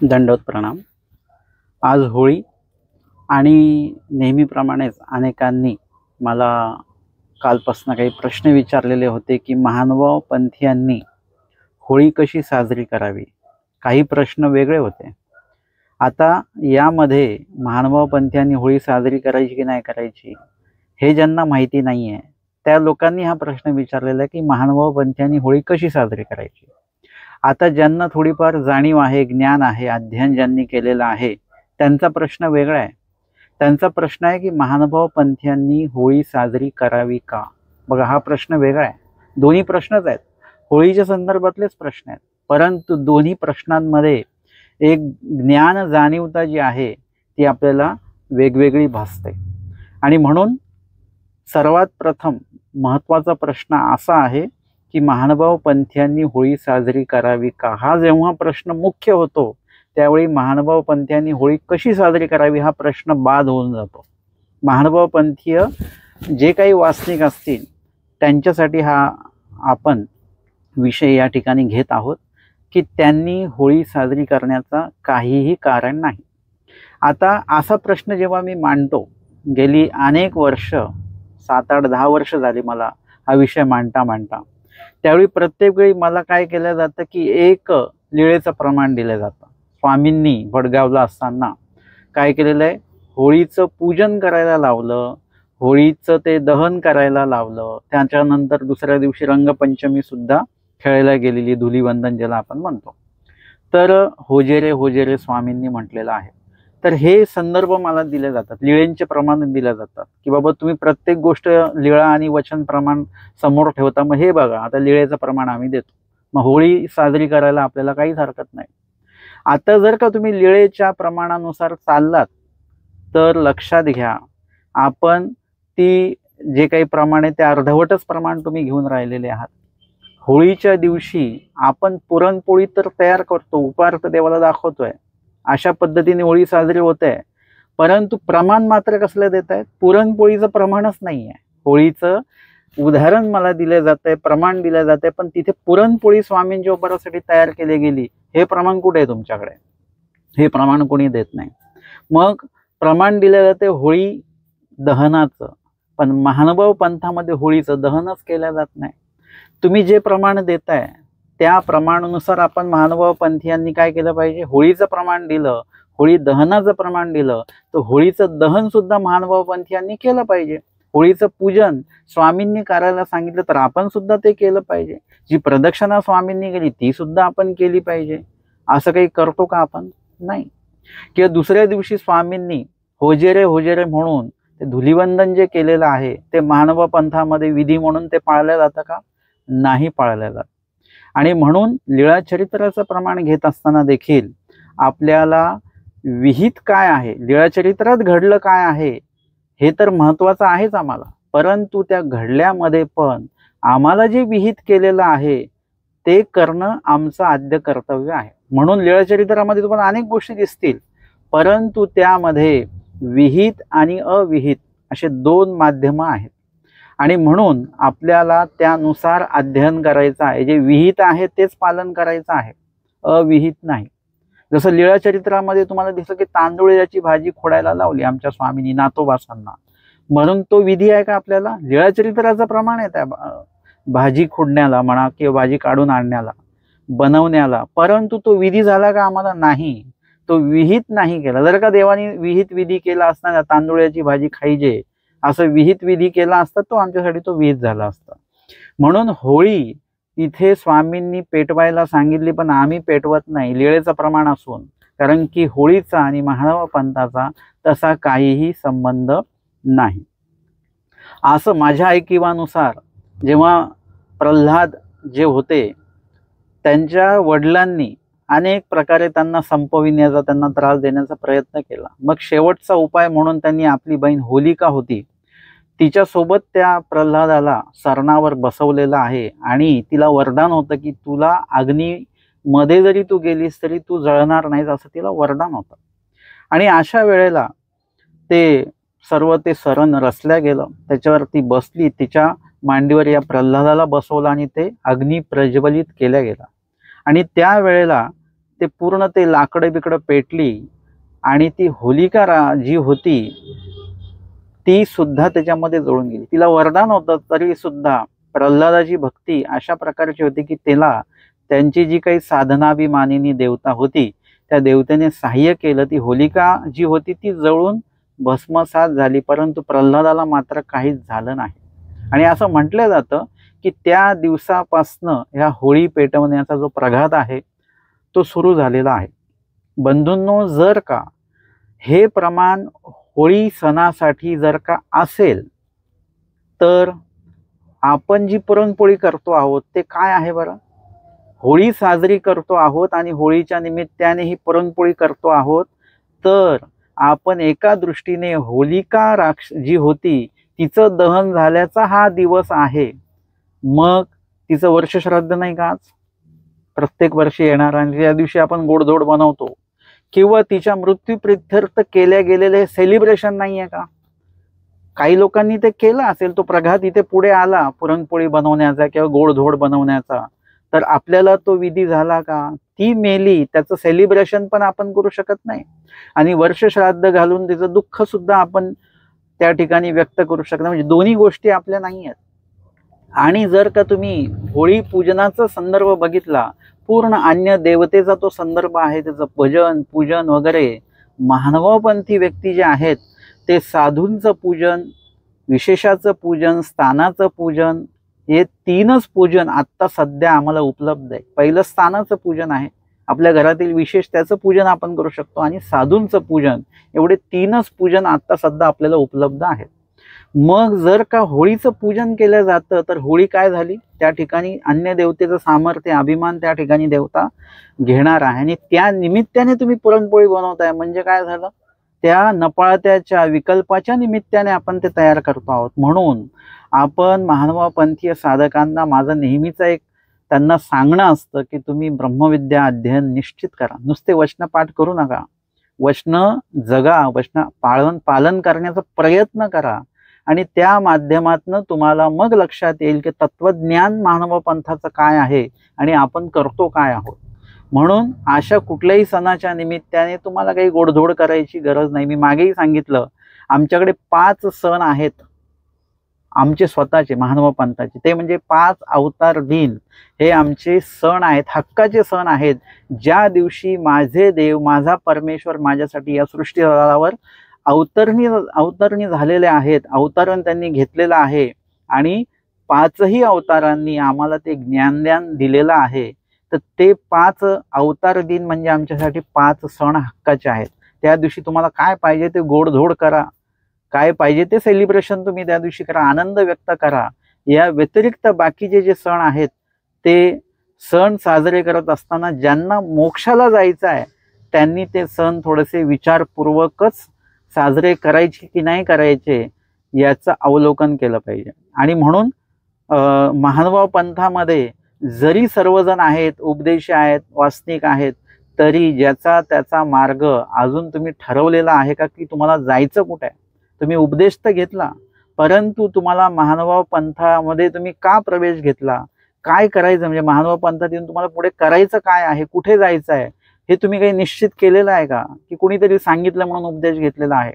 दंडवत प्रणाम। आज होळी आणि नेहमीप्रमाणेच अनेकांनी मला कालपासून काही प्रश्न विचारलेले होते की महानुभाव पंथीयांनी होळी कशी साजरी करावी। काही प्रश्न वेगळे होते। आता यामध्ये महानुभाव पंथीयांनी होळी साजरी करायची की नाही करायची हे ज्यांना माहिती नाही आहे त्या लोकांनी हा प्रश्न विचारलेला की महानुभाव पंथीयांनी होळी कशी साजरी करायची। आता ज्यांना थोडीफार जाणीव आहे, ज्ञान आहे, अध्ययन ज्यांनी केलेलं आहे त्यांचा प्रश्न वेगळा आहे। त्यांचा प्रश्न आहे की महानुभाव पंथीयांनी होळी साजरी करावी का। बघा, हा प्रश्न वेगळा आहे। दोन्ही प्रश्नच आहेत, होळीच्या संदर्भातलेच प्रश्न आहेत, परंतु दोन्ही प्रश्नांमध्ये एक ज्ञान जाणीवता जी आहे ती आपल्याला वेगवेगळी भासते। आणि म्हणून सर्वात प्रथम महत्त्वाचा प्रश्न असा आहे की महानुभाव पंथीयांनी होळी साजरी करावी का। हा जेव्हा प्रश्न मुख्य होतो त्यावेळी महानुभाव पंथीयांनी होळी कशी साजरी करावी हा प्रश्न बाद होऊन जातो। महानुभाव पंथीय जे काही वासनिक असतील त्यांच्यासाठी हा आपण विषय या ठिकाणी घेत आहोत की त्यांनी होळी साजरी करण्याचा काहीही कारण नाही। आता असा प्रश्न जेव्हा मी मांडतो, गेली अनेक वर्ष 7-8-10 वर्ष झाली मला हा विषय मांडता, त्यावेळी प्रत्येक वेळी मला काय केलं जातं की एक लीळेचं प्रमाण दिलं जातं। स्वामींनी वडगावला असताना काय केलेलं आहे, होळीचं पूजन करायला लावलं, होळीचं ते दहन करायला लावलं, त्याच्यानंतर दुसऱ्या दिवशी रंगपंचमी सुद्धा खेळायला गेलेली, धुलीवंदन ज्याला आपण म्हणतो। तर होजेरे होजेरे स्वामींनी म्हटलेलं आहे। तर हे संदर्भ मला दिले जातात, लीळेंचे प्रमाण दिले जातात की बाबा तुम्ही प्रत्येक गोष्ट लीळा आणि वचन प्रमाण समोर ठेवता, मग हे बघा आता लीळेचं प्रमाण आम्ही देतो, मग होळी साजरी करायला आपल्याला काहीच हरकत नाही। आता जर का तुम्ही लीळेच्या प्रमाणानुसार चाललात तर लक्षात घ्या, आपण ती जे काही प्रमाण आहे ते अर्धवटच प्रमाण तुम्ही घेऊन राहिलेले आहात। होळीच्या दिवशी आपण पुरणपोळी तर तयार करतो, उपार्थ देवाला दाखवतोय, अशा पद्धतीने होळी साजरी होते, परंतु प्रमाण मात्र कसलं देत आहेत, पुरणपोळीचं प्रमाणच नाही आहे। होळीचं उदाहरण मला दिले जाते, प्रमाण दिले जाते, पण तिथे पुरणपोळी स्वामींच्या उपहारासाठी तयार केली गेली, हे प्रमाण कुठे आहे तुमच्याकडे? हे प्रमाण कोणी देत नाही। मग प्रमाण दिले जाते होळी दहनाचं, पण महानुभाव पंथामध्ये होळीचं दहनच केलं जात नाही। तुम्ही जे प्रमाण देताय त्या प्रमाणानुसार आपण महानुभाव पंथीयांनी काय केलं पाहिजे, होळीचं प्रमाण दिलं, होळी दहनाचं प्रमाण दिलं, तर होळीचं दहन सुद्धा महानुभाव पंथीयांनी केलं पाहिजे। होळीचं पूजन स्वामींनी करायला सांगितलं तर आपण सुद्धा ते केलं पाहिजे। जी प्रदक्षिणा स्वामींनी केली ती सुद्धा आपण केली पाहिजे। असं काही करतो का आपण? नाही। किंवा दुसऱ्या दिवशी स्वामींनी होजेरे होजेरे म्हणून ते धुलीवंदन जे केलेलं आहे ते महानुभाव पंथामध्ये विधी म्हणून ते पाळलं जातं का? नाही पाळलं जात। आणि म्हणून लीळा चरित्राचं प्रमाण घेत असताना देखील आपल्याला विहित काय आहे, लीळा चरित्रात घडलं काय आहे हे तर महत्त्वाचं आहेच आम्हाला, परंतु त्या घडल्यामध्ये पण आम्हाला जे विहित केलेलं आहे ते करणं आमचं आद्य कर्तव्य आहे। म्हणून लीळा चरित्रामध्ये तुम्हाला अनेक गोष्टी दिसतील, परंतु त्यामध्ये विहित आणि अविहित असे दोन माध्यमं आहेत, आणि म्हणून आपल्याला त्यानुसार अध्ययन करायचं आहे। जे विहित आहे तेच पालन करायचं आहे, अविहित नाही। जसं लीळा चरित्रामध्ये तुम्हाला दिसलं की तांदूळाची भाजी खोडायला लावली आमच्या स्वामींनी नातोबासांना, म्हणून तो विधी आहे का आपल्याला? लीळा चरित्राचं प्रमाण आहे त्या भाजी खोडण्याला म्हणा किंवा भाजी काढून आणण्याला, बनवण्याला, परंतु तो विधी झाला का आम्हाला? नाही, तो विहित नाही केला। जर का देवाने विहित विधी केला असताना तांदूळाची भाजी खायचे असं विहित विधी केला असता तो आमच्यासाठी तो विहित झाला असता। म्हणून होळी इथे स्वामींनी पेटवायला सांगितली, पण आम्ही पेटवत नाही लीळेचं प्रमाण असून, कारण की होळीचा आणि महानुभाव पंथाचा तसा काहीही संबंध नाही। असं माझ्या ऐकिवानुसार जेव्हा प्रल्हाद जे होते त्यांच्या वडिलांनी अनेक प्रकारे त्यांना संपविण्याचा, त्यांना त्रास देण्याचा प्रयत्न केला, मग शेवटचा उपाय म्हणून त्यांनी आपली बहीण होलिका होती तिच्यासोबत त्या प्रल्हादाला सरणावर बसवलेलं आहे, आणि तिला वरदान होतं की तुला अग्नीमध्ये जरी तू गेलीस तरी तू जळणार नाहीस, असं तिला वरदान होतं। आणि अशा वेळेला ते सर्व ते सरण रचल्या गेलं, त्याच्यावर ती बसली, तिच्या मांडीवर या प्रल्हादाला बसवलं आणि ते अग्नी प्रज्वलित केल्या गेला। आणि त्यावेळेला ते पूर्ण ते लाकडं बिकडं पेटली आणि ती होलिका जी होती ती सुद्धा त्याच्यामध्ये जळून गेली. तिला वरदान होतं तरी सुद्धा प्रल्हादाची भक्ती अशा प्रकारची होती की तिला त्यांची जी काही साधनाभिमानिनी देवता होती त्या देवतेने सहाय्य केलं. ती होलिका जी होती ती जळून भस्मसात झाली, परंतु प्रल्हादाला मात्र काहीच झालं नाही. आणि असं म्हटलं जातं की त्या दिवसापासनं ह्या होळी पेटवण्याचा जो प्रघात आहे तो सुरू झालेला आहे. बंधूंनो, जर का हे प्रमाण होळी सणासाठी जर का असेल तर आपण जी पुरणपोळी करतो आहोत ते काय आहे बरं? होळी साजरी करतो आहोत आणि होळीच्या निमित्ताने ही पुरणपोळी करतो आहोत, तर आपण एका दृष्टीने होलिका जी होती तिचं दहन झाल्याचा हा दिवस आहे. मग तिचं वर्षश्राद्ध नाही का आज प्रत्येक वर्षी येणार आणि त्या दिवशी आपण गोडधोड बनवतो, किंवा तिच्या मृत्यूप्रित्यर्थ केल्या गेलेले सेलिब्रेशन नाहीये का? काही लोकांनी ते केलं असेल, तो प्रघात इथे पुढे आला पुरणपोळी बनवण्याचा किंवा गोडधोड बनवण्याचा, तर आपल्याला तो विधी झाला का? ती मेली, त्याचं सेलिब्रेशन पण आपण करू शकत नाही आणि वर्षश्राद्ध घालून तिचं दुःख सुद्धा आपण त्या ठिकाणी व्यक्त करू शकत नाही. म्हणजे दोन्ही गोष्टी आपल्या नाही आहेत. आणि जर का तुम्ही होळी पूजनाचा संदर्भ बघितला, पूर्ण अन्य देवतेचा तो संदर्भ आहे, त्याचं भजन पूजन वगैरे. मानवपंथी व्यक्ती जे आहेत ते साधूंचं पूजन, विशेषाचं पूजन, स्थानाचं पूजन, हे तीनच पूजन आत्ता सध्या आम्हाला उपलब्ध आहे. पहिलं स्थानाचं पूजन आहे, आपल्या घरातील विशेष त्याचं पूजन आपण करू शकतो, आणि साधूंचं पूजन, एवढे तीनच पूजन आत्ता सध्या आपल्याला उपलब्ध आहेत. मग जर का होळीचं पूजन केलं जातं तर होळी काय झाली? त्या ठिकाणी अन्य देवतेचं सामर्थ्य, अभिमान त्या ठिकाणी देवता घेणार आहे आणि त्या निमित्ताने तुम्ही पुरणपोळी बनवताय म्हणजे काय झालं? त्या नपाळत्याच्या विकल्पाच्या निमित्ताने आपण ते तयार करतो आहोत. म्हणून आपण महानुभावपंथीय साधकांना माझं नेहमीच एक त्यांना सांगणं असतं की तुम्ही ब्रह्मविद्या अध्ययन निश्चित करा. नुसते वचन पाठ करू नका, वचन जगा, वचन पालन करण्याचा प्रयत्न करा आणि त्या माध्यमातून तुम्हाला मग लक्षात येईल की तत्वज्ञान मानव पंथाचं काय आहे आणि आपण करतो काय आहोत. म्हणून अशा कुठल्याही सणाच्या निमित्ताने तुम्हाला काही गोडधोड करायची गरज नाही. मी मागेही सांगितलं, आमच्याकडे 5 सण आहेत आमचे स्वतःचे मानव पंथाचे, ते म्हणजे 5 अवतार दिन हे आमचे सण आहेत, हक्काचे सण आहेत. ज्या दिवशी माझे देव, माझा परमेश्वर माझ्यासाठी या सृष्टीतलावर अवतरणी झालेले आहेत, अवतरण त्यांनी घेतलेलं आहे आणि 5ही अवतारांनी आम्हाला ते ज्ञानदान दिलेलं आहे. तर ते 5 अवतार दिन म्हणजे आमच्यासाठी 5 सण हक्काचे आहेत. त्या दिवशी तुम्हाला काय पाहिजे ते गोडधोड करा, काय पाहिजे ते सेलिब्रेशन तुम्ही त्या दिवशी करा, आनंद व्यक्त करा. या व्यतिरिक्त बाकीचे जे सण आहेत ते सण साजरे करत असताना ज्यांना मोक्षाला जायचं आहे त्यांनी ते सण थोडेसे विचारपूर्वकच साजरे करायचे की नाही करायचे याचं अवलोकन केलं पाहिजे. आणि म्हणून महानुभाव पंथामध्ये जरी सर्वजण आहेत, उपदेशी आहेत, वासनिक आहेत, तरी ज्याचा त्याचा मार्ग अजून तुम्ही ठरवलेला आहे का की तुम्हाला जायचं कुठे आहे? तुम्ही उपदेश तर घेतला, परंतु तुम्हाला महानुभाव पंथामध्ये तुम्ही का प्रवेश घेतला, काय करायचं, म्हणजे महानुभाव पंथात येऊन तुम्हाला पुढे करायचं काय आहे, कुठे जायचं आहे, हे तुम्ही काही निश्चित केलेलं आहे का, की कुणीतरी सांगितलं म्हणून उपदेश घेतलेला आहे?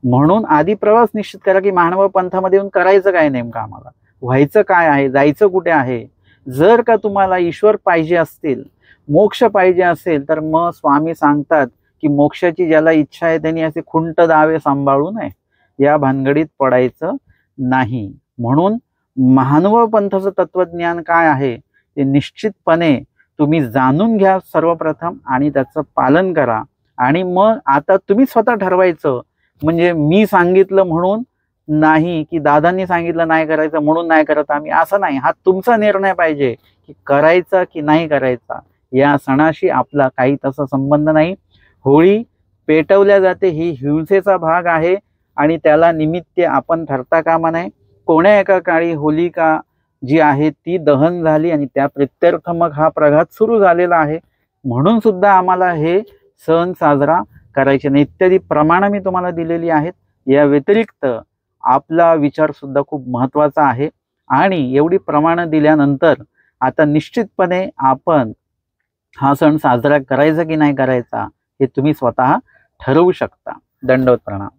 म्हणून आधी प्रवास निश्चित करा की महानुभाव पंथामध्ये येऊन करायचं काय, नेमकं आम्हाला व्हायचं काय आहे, जायचं कुठे आहे. जर का तुम्हाला ईश्वर पाहिजे असतील, मोक्ष पाहिजे असेल, तर मग स्वामी सांगतात की मोक्षाची ज्याला इच्छा आहे त्यांनी असे खुंट दावे सांभाळू नये, या भानगडीत पडायचं नाही. म्हणून महानुभाव पंथाचं तत्वज्ञान काय आहे ते निश्चितपणे तुम्ही जाणून घ्या सर्वप्रथम आणि त्याचं पालन करा. आणि मग आता तुम्ही स्वतः ठरवायचं, म्हणजे मी सांगितलं म्हणून नाही, की दादांनी सांगितलं नाही करायचं म्हणून नाही करत आम्ही, असं नाही. हा तुमचा निर्णय पाहिजे की करायचा की नाही करायचा. या सणाशी आपला काही तसा संबंध नाही. होळी पेटवल्या जाते, ही हिंसेचा भाग आहे आणि त्याला निमित्त आपण ठरता कामा नये. कोण्या एका काळी होलिका जी आहे ती दहन झाली आणि त्या प्रित्यर्थ मग हा प्रघात सुरू झालेला आहे. म्हणून सुद्धा आम्हाला हे सण साजरा करायचे नाही. इत्यादी प्रमाणं मी तुम्हाला दिलेली आहेत. या व्यतिरिक्त आपला विचार सुद्धा खूप महत्त्वाचा आहे आणि एवढी प्रमाणं दिल्यानंतर आता निश्चितपणे आपण हा सण साजरा करायचा की नाही करायचा हे तुम्ही स्वतः ठरवू शकता. दंडवत प्रणाम.